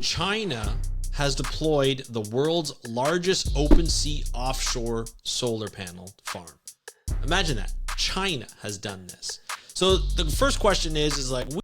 China has deployed the world's largest open sea offshore solar panel farm. Imagine that. China has done this. So the first question is like, we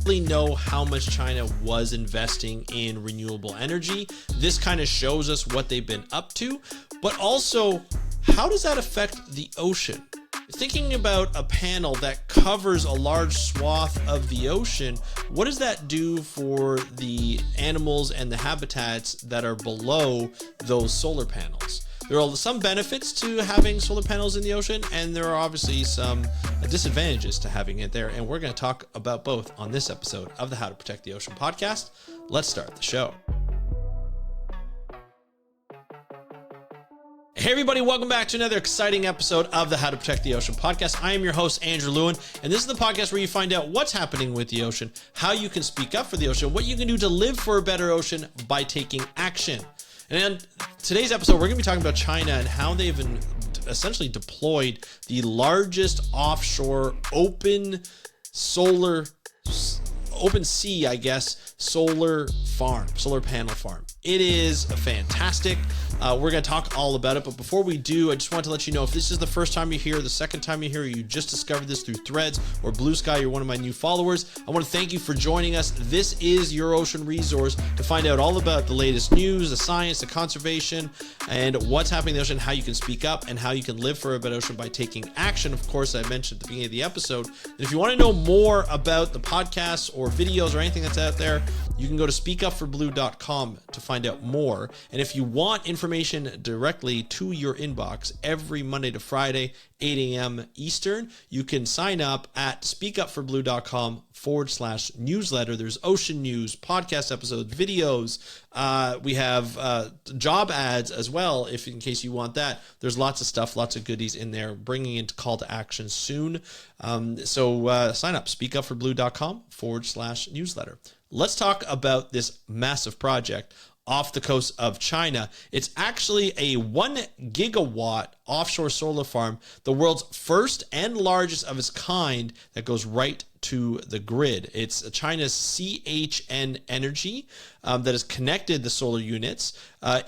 really know how much China was investing in renewable energy. This kind of shows us what they've been up to, but also how does that affect the ocean? Thinking about a panel that covers a large swath of the ocean, what does that do for the animals and the habitats that are below those solar panels? There are some benefits to having solar panels in the ocean, and there are obviously some disadvantages to having it there, and we're going to talk about both on this episode of the How to Protect the Ocean podcast. Let's start the show. Hey everybody, welcome back to another exciting episode of the How to Protect the Ocean podcast. I am your host, Andrew Lewin, and this is the podcast where you find out what's happening with the ocean, how you can speak up for the ocean, what you can do to live for a better ocean by taking action. And in today's episode, we're going to be talking about China and how they've essentially deployed the largest offshore open sea, solar panel farm. It is fantastic. We're going to talk all about it. But before we do, I just want to let you know, if this is the first time you're here, the second time you're here, or you just discovered this through Threads or Blue Sky, you're one of my new followers, I want to thank you for joining us. This is your ocean resource to find out all about the latest news, the science, the conservation, and what's happening in the ocean, how you can speak up, and how you can live for a better ocean by taking action. Of course, I mentioned at the beginning of the episode. And if you want to know more about the podcasts or videos or anything that's out there, you can go to speakupforblue.com to find out more. And if you want information directly to your inbox every Monday to Friday, 8 a.m. Eastern, you can sign up at speakupforblue.com/newsletter. There's ocean news, podcast episodes, videos. We have job ads as well, if in case you want that. There's lots of stuff, lots of goodies in there, bringing into call to action soon. So sign up, speakupforblue.com/newsletter. Let's talk about this massive project off the coast of China. It's actually a 1 gigawatt offshore solar farm, the world's first and largest of its kind that goes right to the grid. It's China's CHN Energy that has connected the solar units. The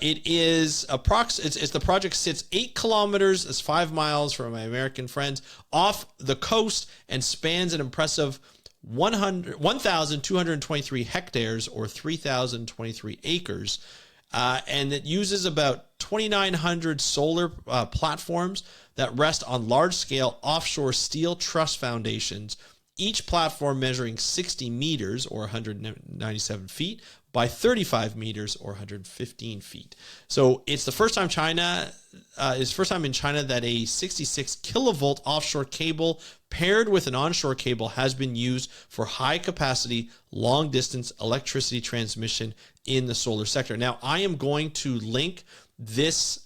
project sits 8 kilometers, that's 5 miles from my American friends, off the coast and spans an impressive 1,223 hectares or 3,023 acres. And it uses about 2,900 solar platforms that rest on large-scale offshore steel truss foundations, each platform measuring 60 meters or 197 feet by 35 meters or 115 feet. So it's the first time in China that a 66 kilovolt offshore cable paired with an onshore cable has been used for high capacity, long distance electricity transmission in the solar sector. Now, I am going to link this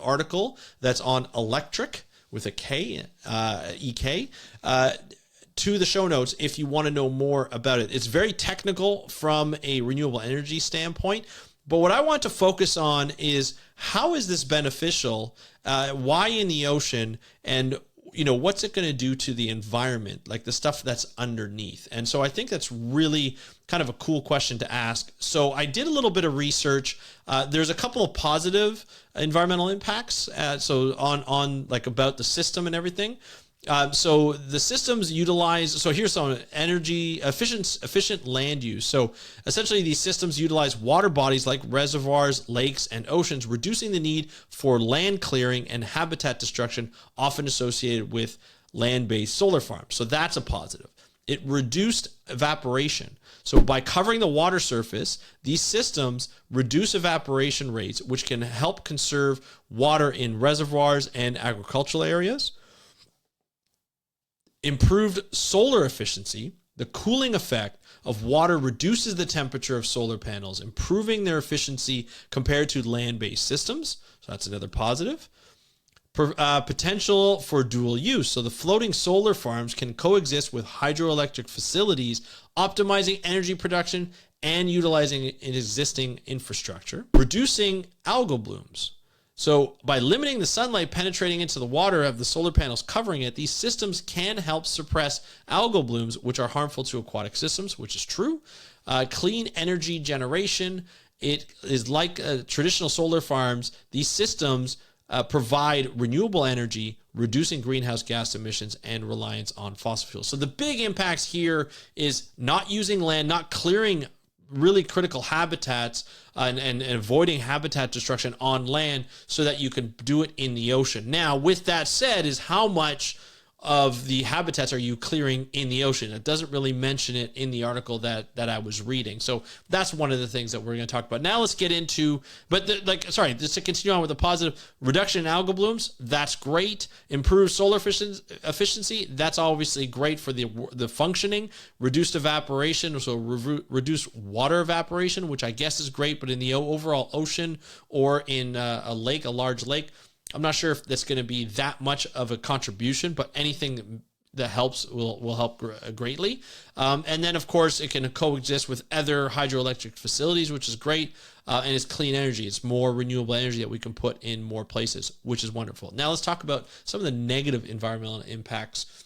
article that's on Electric with a K, EK, to the show notes if you want to know more about it. It's very technical from a renewable energy standpoint, but what I want to focus on is how is this beneficial, why in the ocean, and what's it going to do to the environment, like the stuff that's underneath. And so I think that's really kind of a cool question to ask. So I did a little bit of research. There's a couple of positive environmental impacts. So on like about the system and everything. So the systems utilize, so here's some energy efficient land use. So essentially these systems utilize water bodies like reservoirs, lakes, and oceans, reducing the need for land clearing and habitat destruction often associated with land-based solar farms. So that's a positive. It reduced evaporation. So by covering the water surface, these systems reduce evaporation rates, which can help conserve water in reservoirs and agricultural areas. Improved solar efficiency. The cooling effect of water reduces the temperature of solar panels, improving their efficiency compared to land-based systems. So that's another positive. Potential for dual use. So the floating solar farms can coexist with hydroelectric facilities, optimizing energy production and utilizing existing infrastructure. Reducing algal blooms. So by limiting the sunlight penetrating into the water of the solar panels covering it, these systems can help suppress algal blooms, which are harmful to aquatic systems, which is true. Clean energy generation. It is like traditional solar farms. These systems provide renewable energy, reducing greenhouse gas emissions and reliance on fossil fuels. So the big impacts here is not using land, not clearing really critical habitats and avoiding habitat destruction on land so that you can do it in the ocean. Now, with that said, is how much of the habitats are you clearing in the ocean? It doesn't really mention it in the article that I was reading. So that's one of the things that we're going to talk about. Now let's get into, just to continue on with the positive, reduction in algal blooms, that's great. Improved solar efficiency, that's obviously great for the functioning. Reduced evaporation, so reduce water evaporation, which I guess is great, but in the overall ocean or in a large lake, I'm not sure if that's going to be that much of a contribution, but anything that helps will help greatly. And then, of course, it can coexist with other hydroelectric facilities, which is great. And it's clean energy. It's more renewable energy that we can put in more places, which is wonderful. Now let's talk about some of the negative environmental impacts.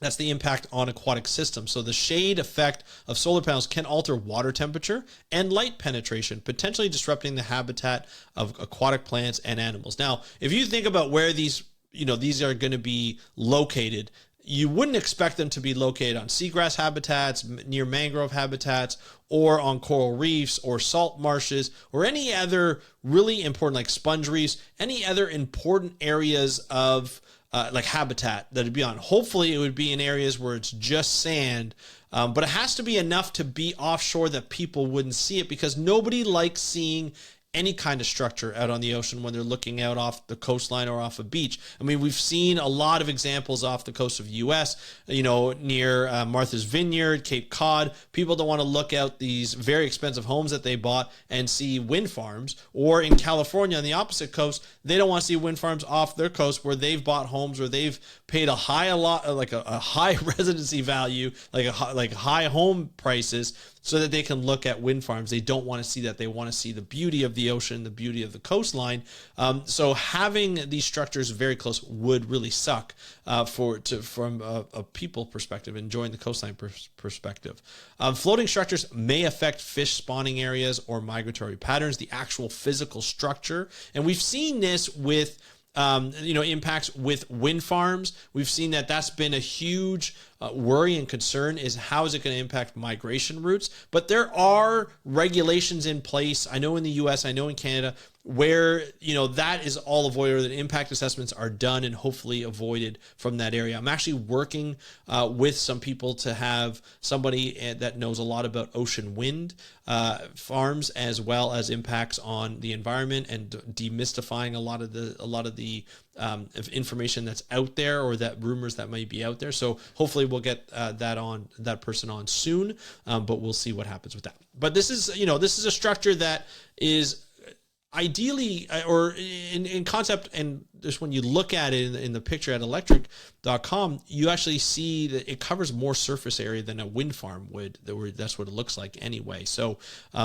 That's the impact on aquatic systems. So the shade effect of solar panels can alter water temperature and light penetration, potentially disrupting the habitat of aquatic plants and animals. Now, if you think about where these are going to be located, you wouldn't expect them to be located on seagrass habitats, near mangrove habitats, or on coral reefs or salt marshes, or any other really important, like sponge reefs, any other important areas of like habitat that it'd be on. Hopefully it would be in areas where it's just sand, but it has to be enough to be offshore that people wouldn't see it, because nobody likes seeing any kind of structure out on the ocean when they're looking out off the coastline or off a beach. I mean, we've seen a lot of examples off the coast of the U.S., near Martha's Vineyard, Cape Cod. People don't want to look out these very expensive homes that they bought and see wind farms. Or in California on the opposite coast, they don't want to see wind farms off their coast where they've bought homes where they've paid a high residency value, like high home prices, so that they can look at wind farms. They don't want to see that. They want to see the beauty of the ocean, the beauty of the coastline. So having these structures very close would really suck from a people perspective, enjoying the coastline perspective. Floating structures may affect fish spawning areas or migratory patterns, the actual physical structure. And we've seen this with impacts with wind farms. We've seen that that's been a huge worry and concern, is how is it going to impact migration routes? But there are regulations in place. I know in the US, I know in Canada, where that is all avoided, or that impact assessments are done and hopefully avoided from that area. I'm actually working with some people to have somebody that knows a lot about ocean wind farms, as well as impacts on the environment, and demystifying a lot of the information that's out there, or that rumors that might be out there. So hopefully we'll get that person on soon, but we'll see what happens with that. But this is a structure that is ideally, or in concept, and just when you look at it in the picture at electric.com, you actually see that it covers more surface area than a wind farm would. That's what it looks like anyway. So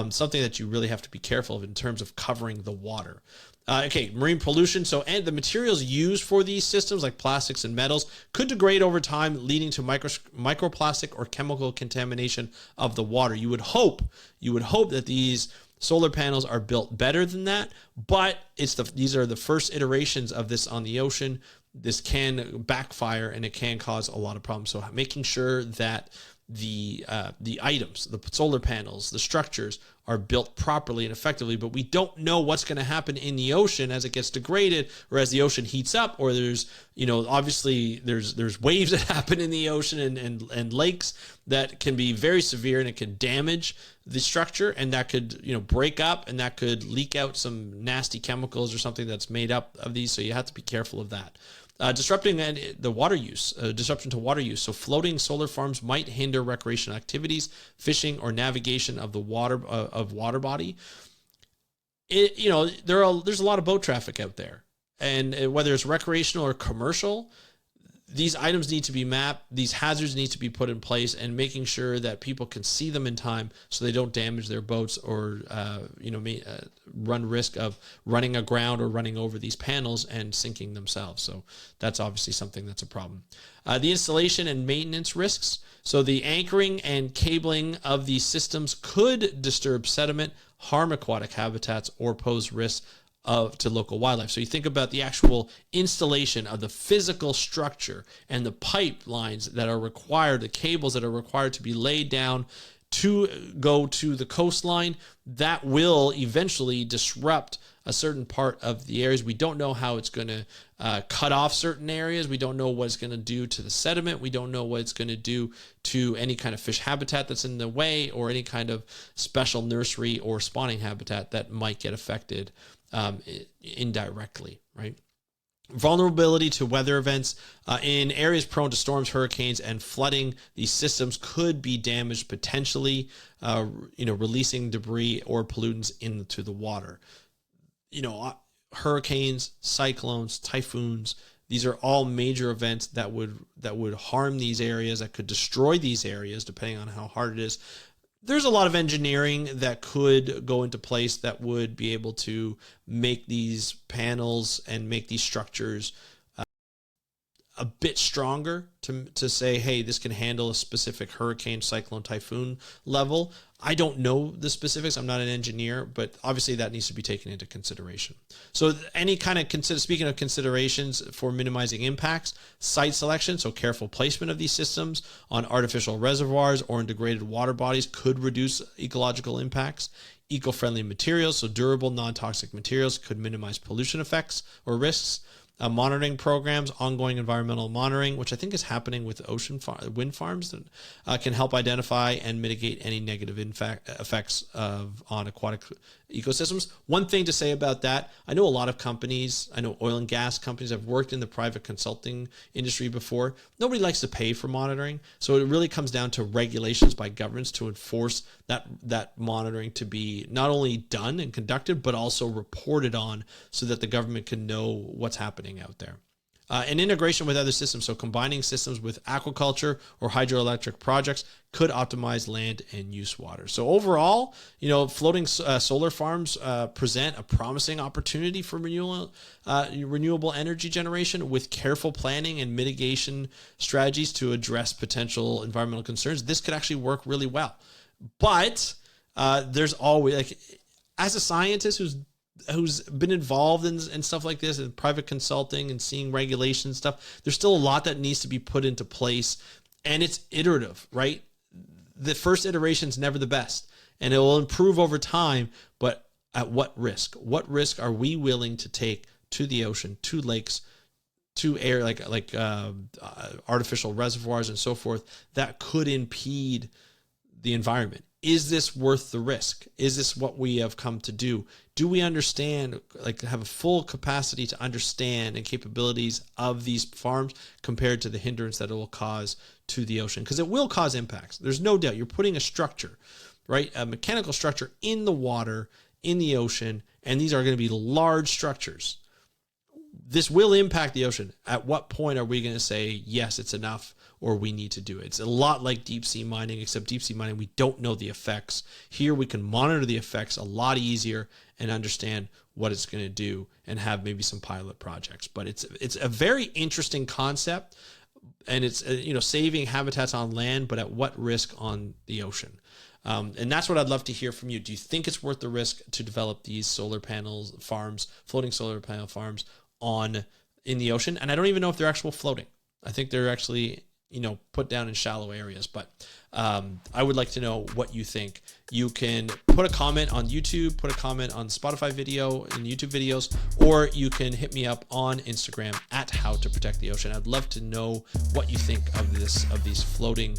something that you really have to be careful of in terms of covering the water. Marine pollution. So, and the materials used for these systems, like plastics and metals, could degrade over time, leading to microplastic or chemical contamination of the water. You would hope that these solar panels are built better than that, but these are the first iterations of this on the ocean. This can backfire and it can cause a lot of problems. So making sure that the items, the solar panels, the structures are built properly and effectively, but we don't know what's going to happen in the ocean as it gets degraded, or as the ocean heats up, or there's waves that happen in the ocean and lakes that can be very severe, and it can damage the structure, and that could break up, and that could leak out some nasty chemicals or something that's made up of these. So you have to be careful of that. Disrupting the water use, disruption to water use. So floating solar farms might hinder recreational activities, fishing, or navigation of the water body. There's a lot of boat traffic out there, and whether it's recreational or commercial, these items need to be mapped. These hazards need to be put in place, and making sure that people can see them in time so they don't damage their boats or, run risk of running aground or running over these panels and sinking themselves. So that's obviously something that's a problem. The installation and maintenance risks. So the anchoring and cabling of these systems could disturb sediment, harm aquatic habitats, or pose risks to local wildlife. So you think about the actual installation of the physical structure and the pipelines that are required, the cables that are required to be laid down to go to the coastline, that will eventually disrupt a certain part of the areas. We don't know how it's going to cut off certain areas. We don't know what it's going to do to the sediment. We don't know what it's going to do to any kind of fish habitat that's in the way, or any kind of special nursery or spawning habitat that might get affected indirectly, right? Vulnerability to weather events. In areas prone to storms, hurricanes, and flooding, these systems could be damaged, potentially, releasing debris or pollutants into the water. Hurricanes, cyclones, typhoons, these are all major events that would harm these areas, that could destroy these areas, depending on how hard it is. There's a lot of engineering that could go into place that would be able to make these panels and make these structures a bit stronger to say, hey, this can handle a specific hurricane, cyclone, typhoon level. I don't know the specifics. I'm not an engineer, but obviously that needs to be taken into consideration. So any kind of speaking of considerations for minimizing impacts, site selection, so careful placement of these systems on artificial reservoirs or in degraded water bodies could reduce ecological impacts. Eco-friendly materials, so durable, non-toxic materials, could minimize pollution effects or risks. Monitoring programs, ongoing environmental monitoring, which I think is happening with wind farms, that can help identify and mitigate any negative effects on aquatic ecosystems. One thing to say about that, I know a lot of companies, I know oil and gas companies, have worked in the private consulting industry before. Nobody likes to pay for monitoring. So it really comes down to regulations by governments to enforce that monitoring to be not only done and conducted, but also reported on, so that the government can know what's happening out there. And integration with other systems, so combining systems with aquaculture or hydroelectric projects could optimize land and use water. So overall, floating solar farms present a promising opportunity for renewable energy generation with careful planning and mitigation strategies to address potential environmental concerns. This could actually work really well. But there's always, as a scientist who's been involved in stuff like this, and private consulting and seeing regulation stuff, there's still a lot that needs to be put into place, and it's iterative, right? The first iteration is never the best, and it will improve over time, but at what risk? What risk are we willing to take to the ocean, to lakes, to air, like artificial reservoirs and so forth, that could impede the environment? Is this worth the risk? Is this what we have come to do? Do we understand, have a full capacity to understand and capabilities of these farms compared to the hindrance that it will cause to the ocean? Because it will cause impacts. There's no doubt. You're putting a structure, right? A mechanical structure in the water, in the ocean, and these are going to be large structures. This will impact the ocean. At what point are we going to say, yes, it's enough, or we need to do it? It's a lot like deep sea mining, except deep sea mining, we don't know the effects. Here we can monitor the effects a lot easier and understand what it's going to do and have maybe some pilot projects. But it's a very interesting concept, and it's saving habitats on land, but at what risk on the ocean? And that's what I'd love to hear from you. Do you think it's worth the risk to develop these solar panels farms, floating solar panel farms in the ocean? And I don't even know if they're actual floating. I think they're actually put down in shallow areas, but I would like to know what you think. You can put a comment on YouTube, put a comment on the Spotify video and YouTube videos, or you can hit me up on Instagram at How to Protect the Ocean. I'd love to know what you think of these floating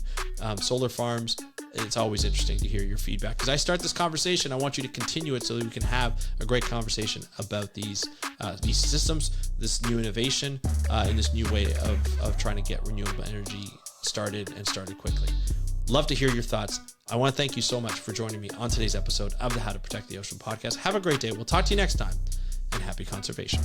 solar farms. It's always interesting to hear your feedback. As I start this conversation, I want you to continue it so that we can have a great conversation about these systems, this new innovation, and this new way of trying to get renewable energy started quickly. Love to hear your thoughts. I want to thank you so much for joining me on today's episode of the How to Protect the Ocean podcast. Have a great day. We'll talk to you next time, and happy conservation.